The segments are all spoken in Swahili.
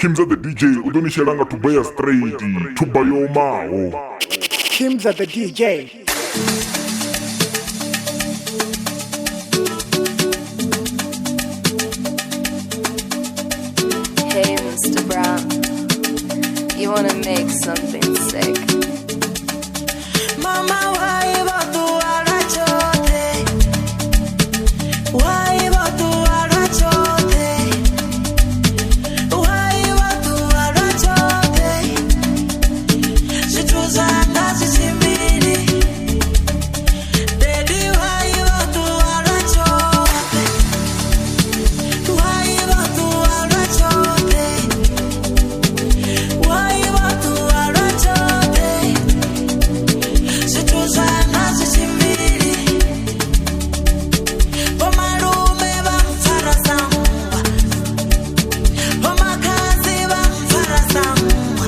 Kimza the DJ udonishelanga tubaya straight tubayomao. Kimza the DJ. Hey Mr. Brown, you wanna make something sick? Mama, why about to arachote? Why about to arachote? Why about to arachote? Situzanga zisimini. Daddy, why about to arachote? Why about to arachote? Why about to arachote? Situzanga zisimini. Pomalume bamfarasangwa, pomakazi bamfarasangwa,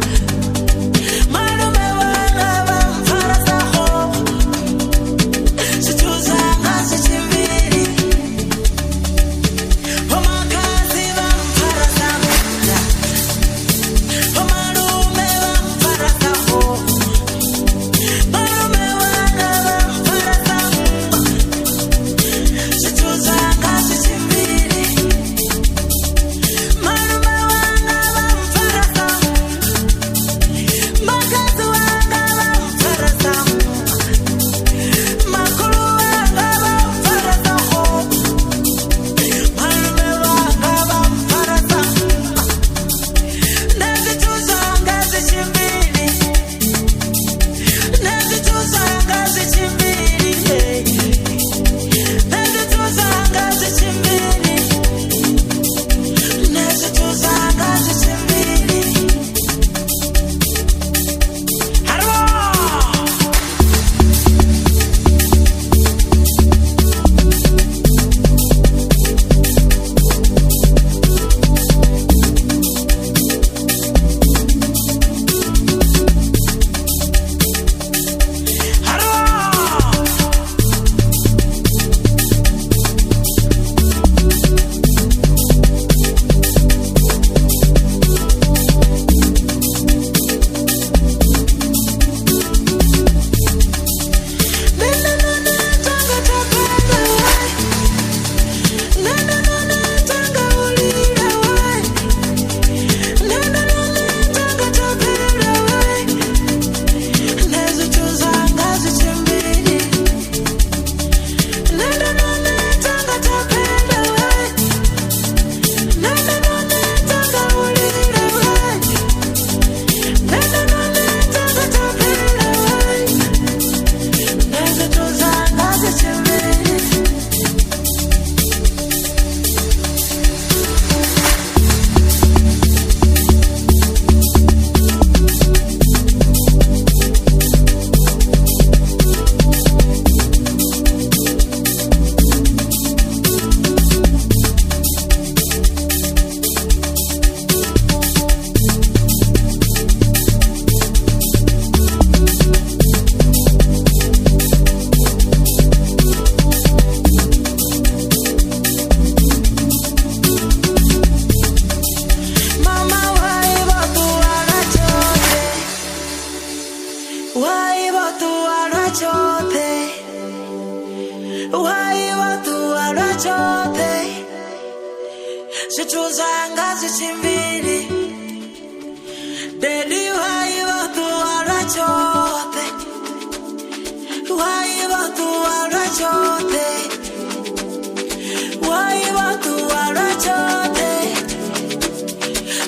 malume wanga bamfarasaho. Situzanga zisimini. Pomakazi bamfarasangwa, pomalume bamfarasaho, malume wanga bamfarasangwa. Situzanga zisimini. Malume wanga bamfarasangwa, makazi wanga bamfarasangwa, makulu wanga bamfarasaho, malume wanga bamfarasangwa. Nezituzanga zisimini. Nezituzanga zisimini. Nezituzanga zisimini. Nezituzanga zisimini. Harwa! Mama, why about to arachote? Why about to arachote? Why about to arachote? Situzanga zisimini. Daddy, why about to arachote? Why about to arachote? Why about to arachote?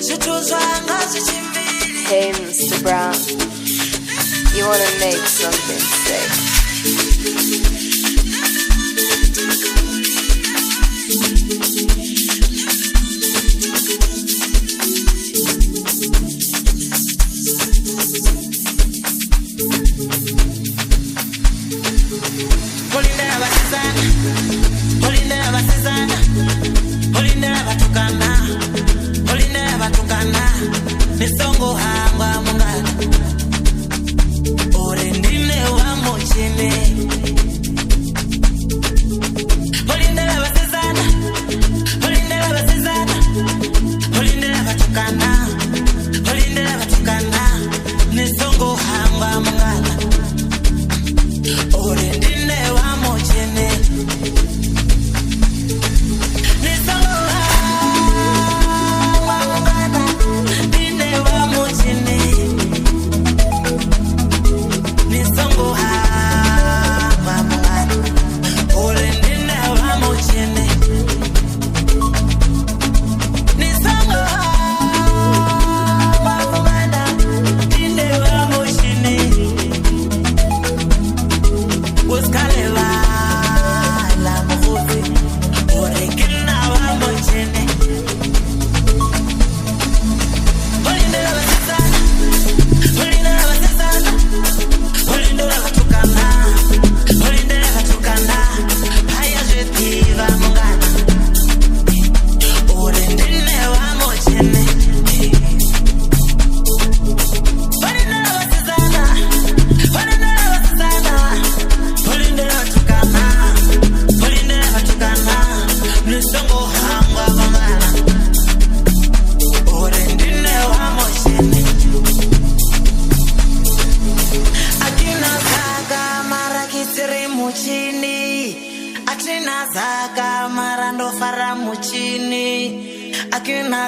Situzanga zisimini. Hey Mr. Brown, you wanna make something sick? Holinda basizana, holinda basizana, holinda batukana, holinda batukana, nisongo hangwa mungana, orendine wa mochene,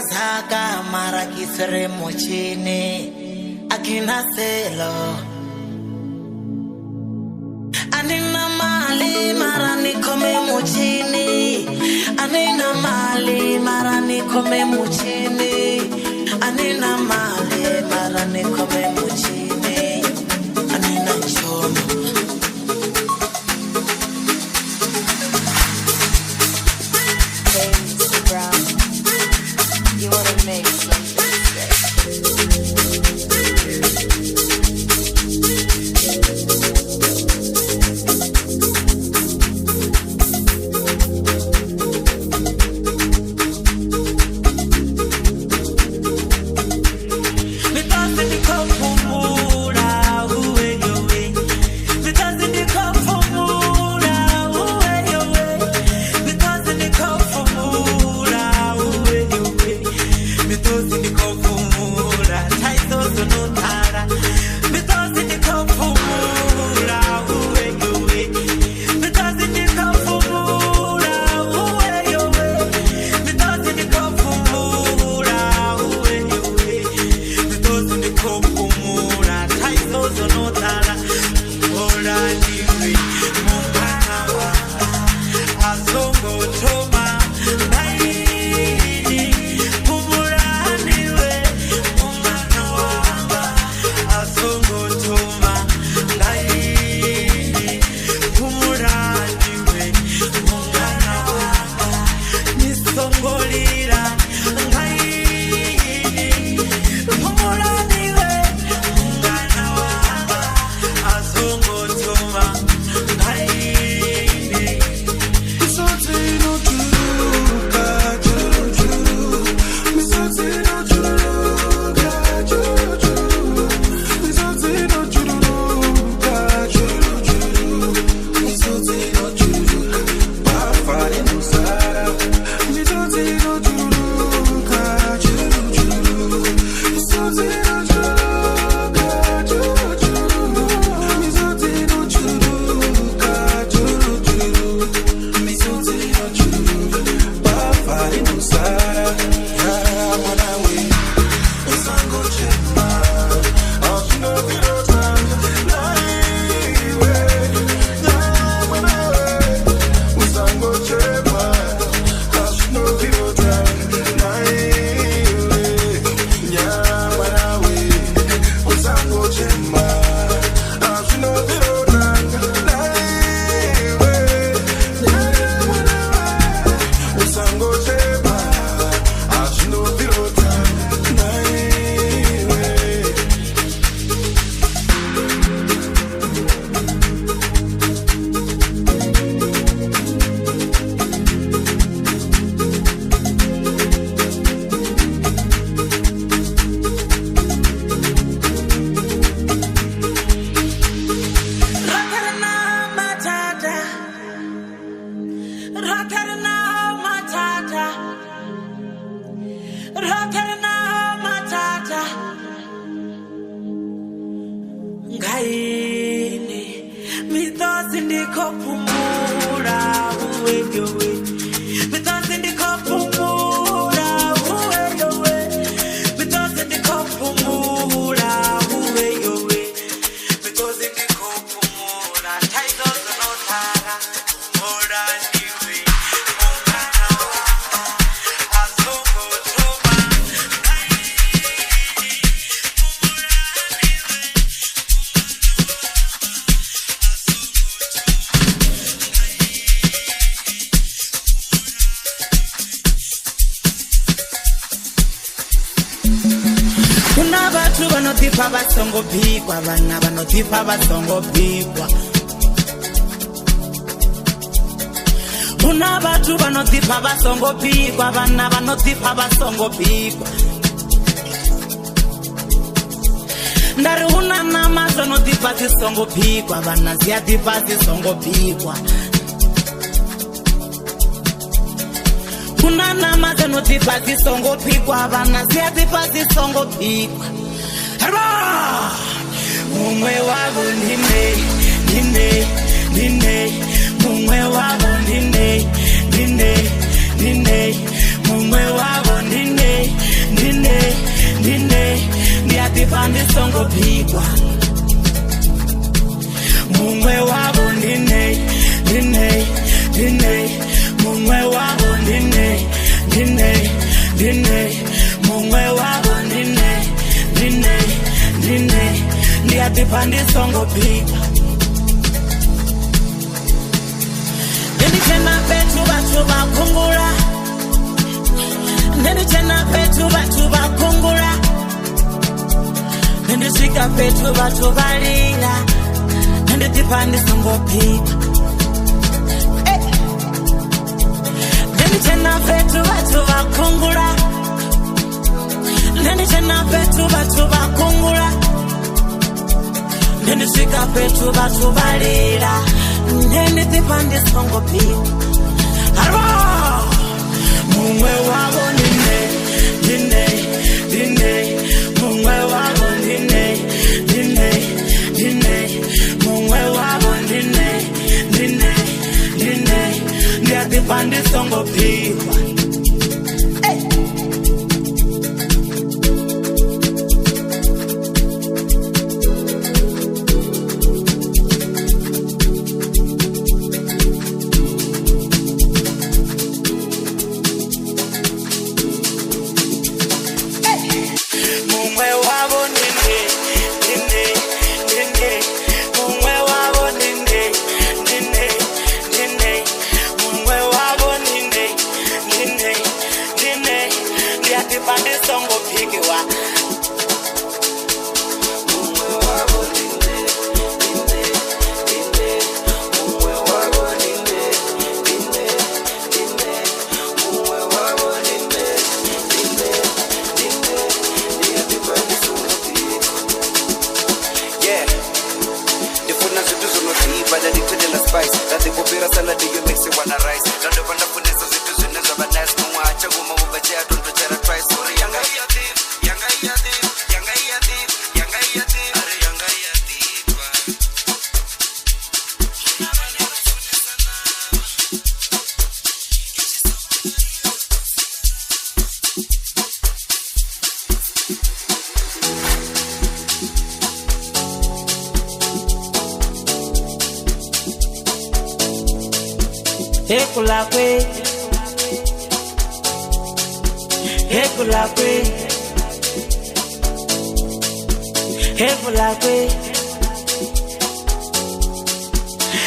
zaka mara kisere mochini akina selo anina mali mara nikome mochini anina mali mara nikome mochini anina mali mara nikome mochini anina chono You wanna make something Basongo pigwa bana banotipa basongo pigwa Una batu banotipa basongo pigwa bana banotipa basongo pigwa Ndari una nama zonotipa zisongo pigwa bana ziatipa zisongo pigwa Una nama zonotipa zisongo pigwa bana ziatipa zisongo pigwa Mumwe wabo nine, nine, nine. Mumwe wabo nine, nine, nine. mumwe wavo ndine ndiyatipa ndisongopikwa mumwe wavo ndine mumwe wavo ndine mumwe wavo ndine ndiyatipa ndisongopikwa Nenichena petu batu bakungura Nenichena petu batu bakungura Nendishika petu batu balila Nenditipa ndisongopikwa Nenichena petu batu bakungura Nenichena petu batu bakungura Nendishika petu batu balila Nenditipa ndisongopikwa Mumwe wabo ndine mumwe wabo ndine mumwe wabo ndine ndiyatipa ndisongopikwa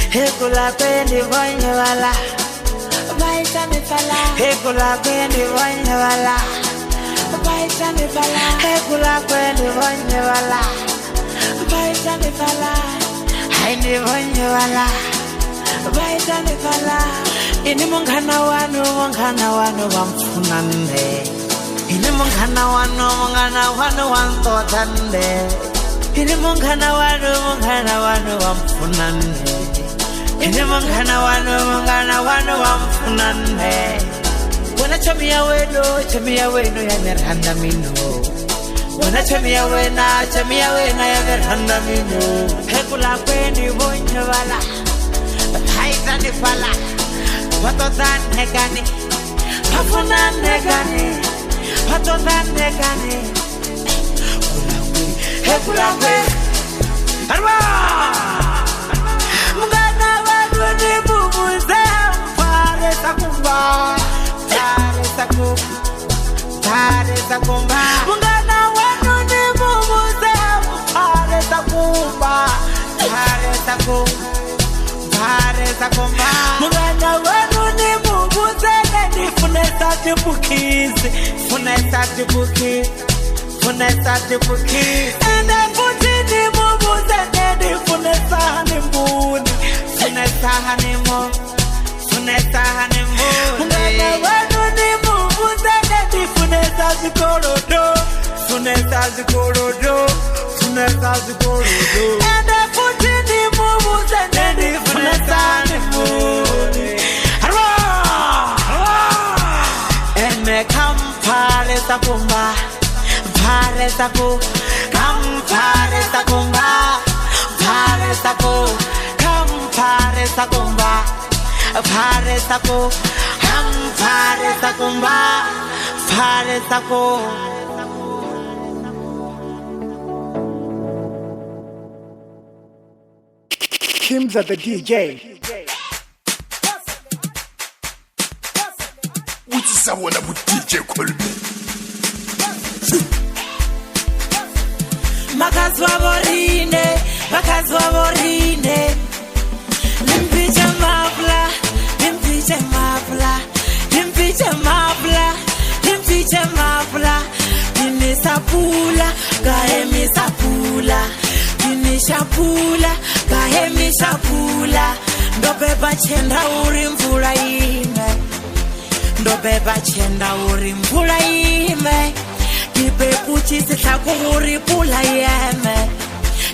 Hekulakwe ndivonye wala Baita mifala Hekulakwe ndivonye wala Baita mifala Hekulakwe ndivonye wala Baita mifala Hai ndivonye wala Baita mifala Ini mungana wanu wamfunande Ini mungana wanu wantotande Ini mungana wanu wamfunande Ini mungana wanu wamfunande Wana chamia weno ya merhanda mino Wana chamia wena ya merhanda mino Hekula kweni vonye wala Haita ni fala Watotan negani Hafunan negani Watotan negani Hekulakwe Arwa Mungana wanu ni mumuze Fare sakumba Fare sakumba Mungana wanu ni mumuze Fare sakumba Fare sakumba Mungana wanu ni mumuze Nifune satipukizi Ende futini mumuze Nifune sahani mbuni Fune sahani mbuni Mungana wanu ni mumuze Nifune sazikorodo Ende futini mumuze Nifune sahani mbuni Eme kampare sakumba Pare saku Kampare sakumba Pare saku Kampare sakumba Pare saku Pare sakumba, pare sako. Kimza the DJ. Uthi sabona bu DJ Colby. Makazwa borine. Limpiche mafla, limpiche mafla, limpiche mafla, limpiche mafla. Kinisapula, kahemisapula, kinishapula, kahemisapula. Ndobeba chenda uri mvula ime, ndobeba chenda uri mvula ime. Kipepuchi sihlako uri pula yeme,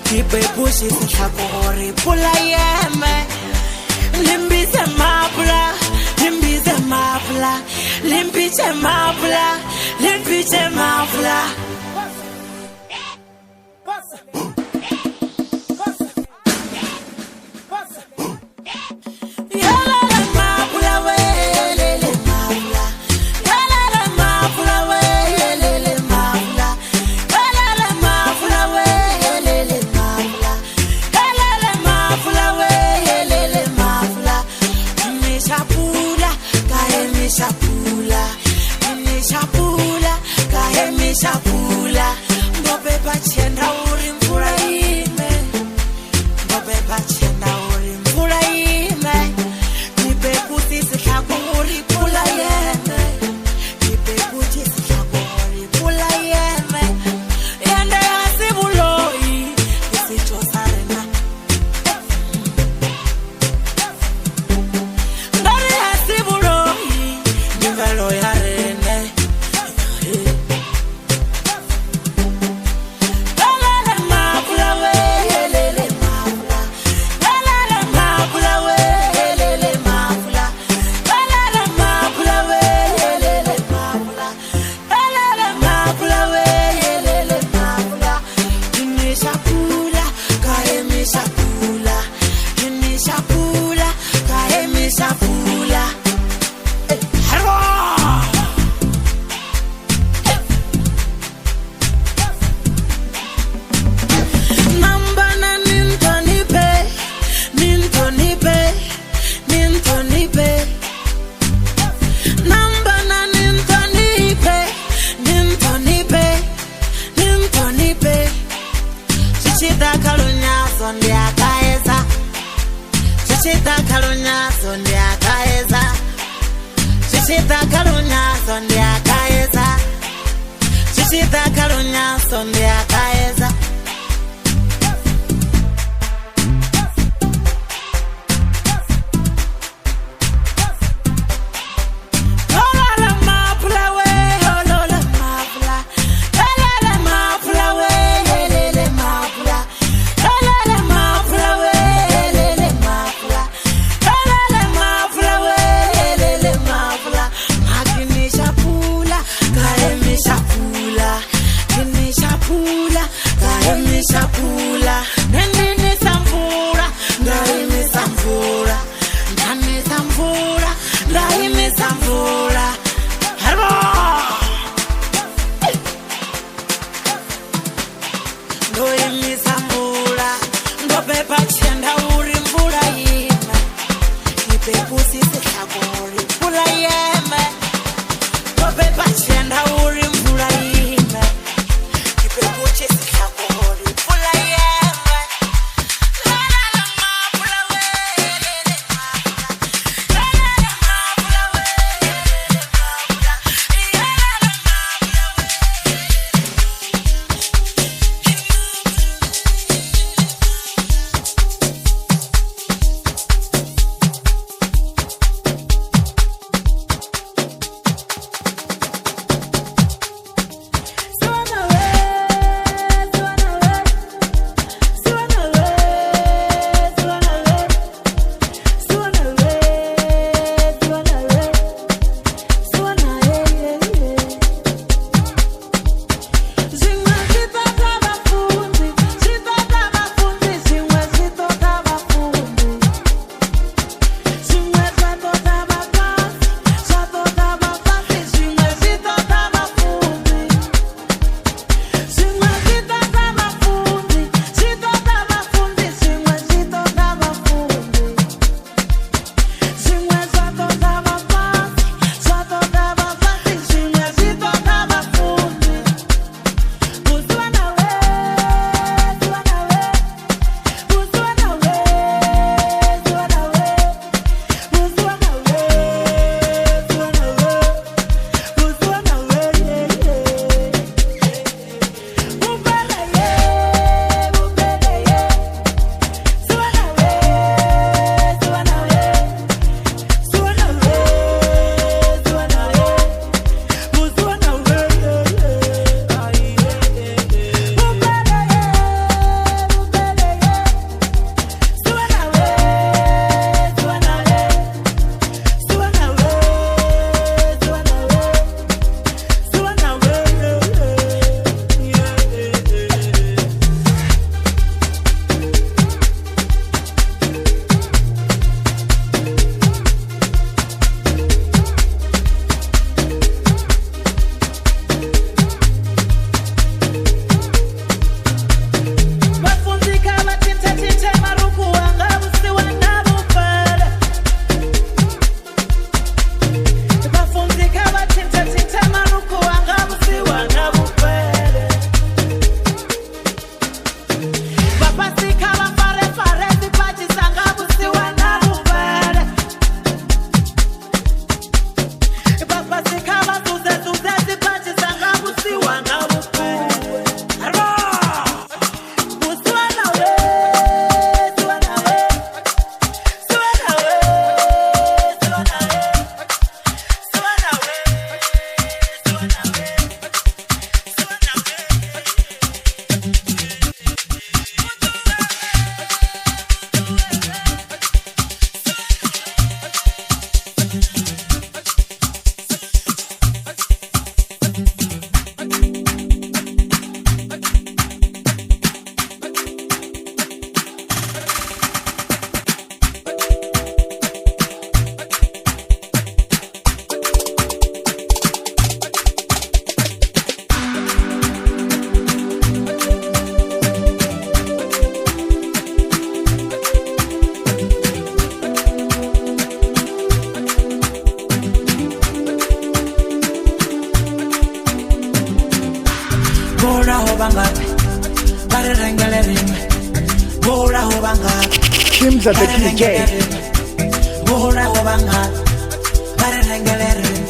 kipepuchi sihlako uri pula yeme. Limbize mafla, limbize mafla, limpiche mafla, limpiche mafla. Shapula, ndobeba chenda uri mvula ime, ndobeba chenda uri mvula ime. Kipeputi sihlako uri pula yeme, kipeputi sihlako uri pula yeme. Yende yasibuloi, isichosarena. Ndore yasibuloi, nivelo yarene. Bora hobangapi bare rengele rime Bora hobangapi Kimza the DJ Bora hobangapi bare rengele rime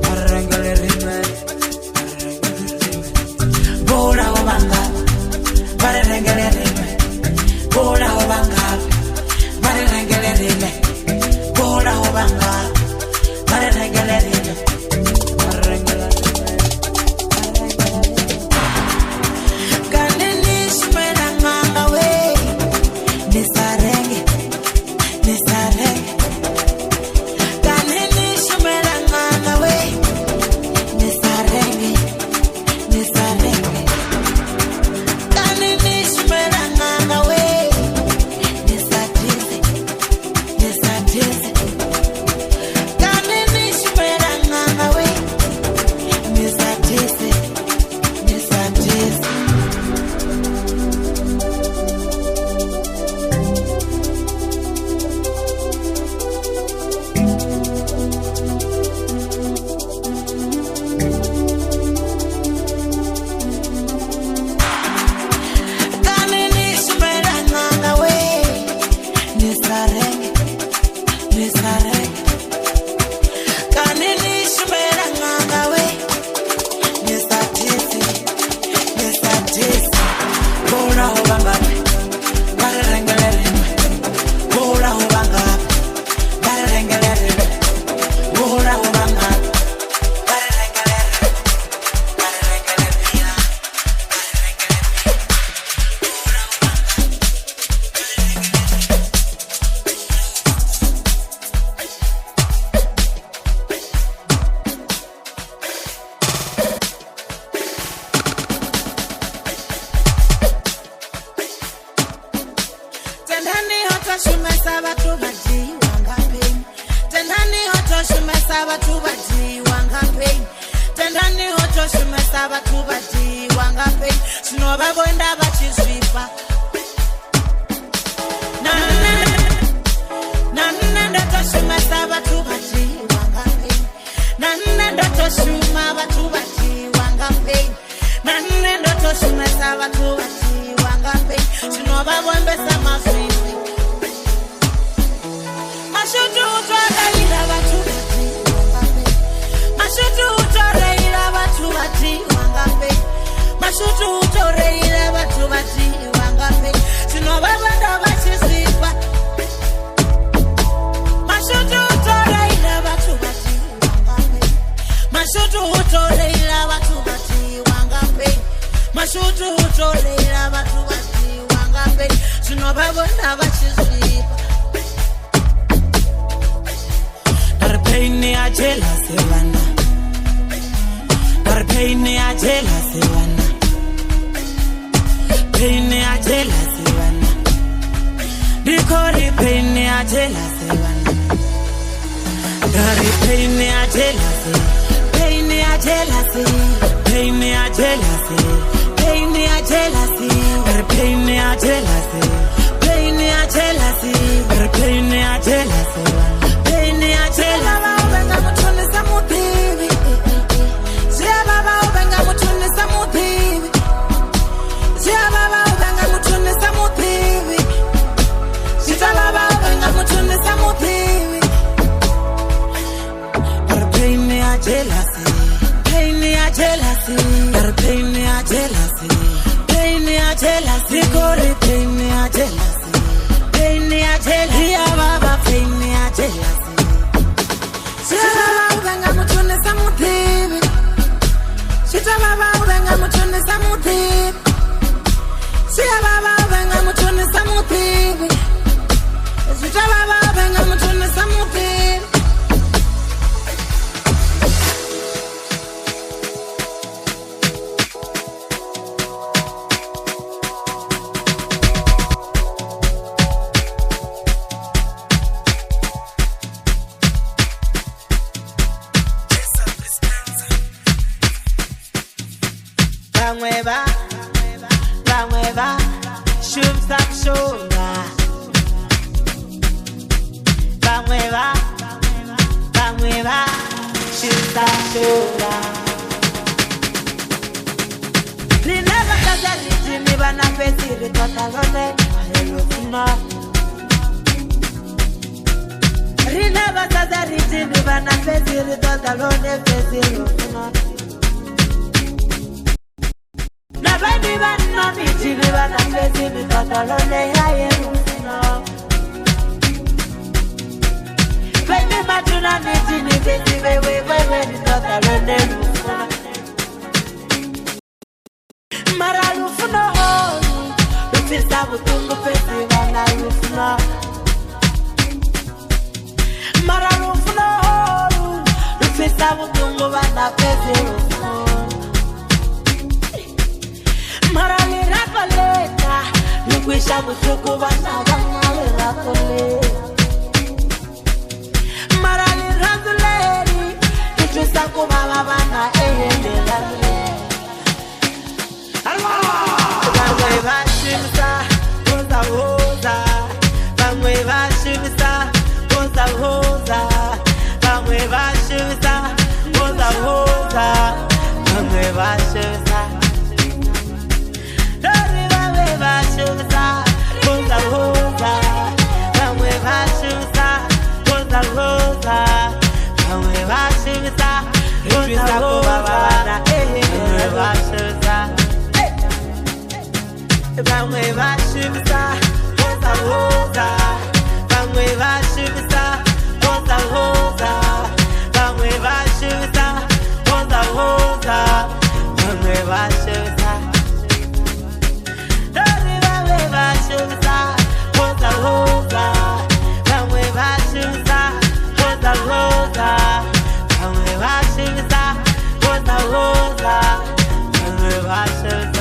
bare rengele rime Bora hobangapi bare rengele rime Bora hobangapi bare rengele rime Bora hobangapi bare rengele rime Rineva kazariti mi bana pesiri totalone ayelofuna Rineva kazariti mi bana pesiri totalone pesirofuna Na baby bana miti mi bana pesiri totalone ayelofuna Baby matuna miti ni besi wewe totalone lofuna Maralufuna Lufisa butungu pesi wana lufuna Maralufuna Lufisa butungu wana pesi lufuna Marali rakoleta Lukwisha butuku wana rakoleta Marali rakoleri Lufisa kumama wana ehele rakoleta Vangwe vashimisa, hoza hoza. Vangwe vashimisa, hoza hoza. Vangwe vashimisa, hoza hoza. Vangwe vashimisa. Dori vangwe vashimisa, hoza hoza. Vangwe vashimisa, hoza hoza. Vangwe vashimisa, hoza hoza. Vangwe vashimisa. Vangwe vashimisa, hoza hoza. Vangwe vashimisa, hoza hoza. Vangwe vashimisa, hoza hoza. Vangwe vashimisa. Dori vangwe vashimisa, hoza hoza. Vangwe vashimisa, hoza hoza. Vangwe vashimisa, hoza hoza. Vangwe vashimisa.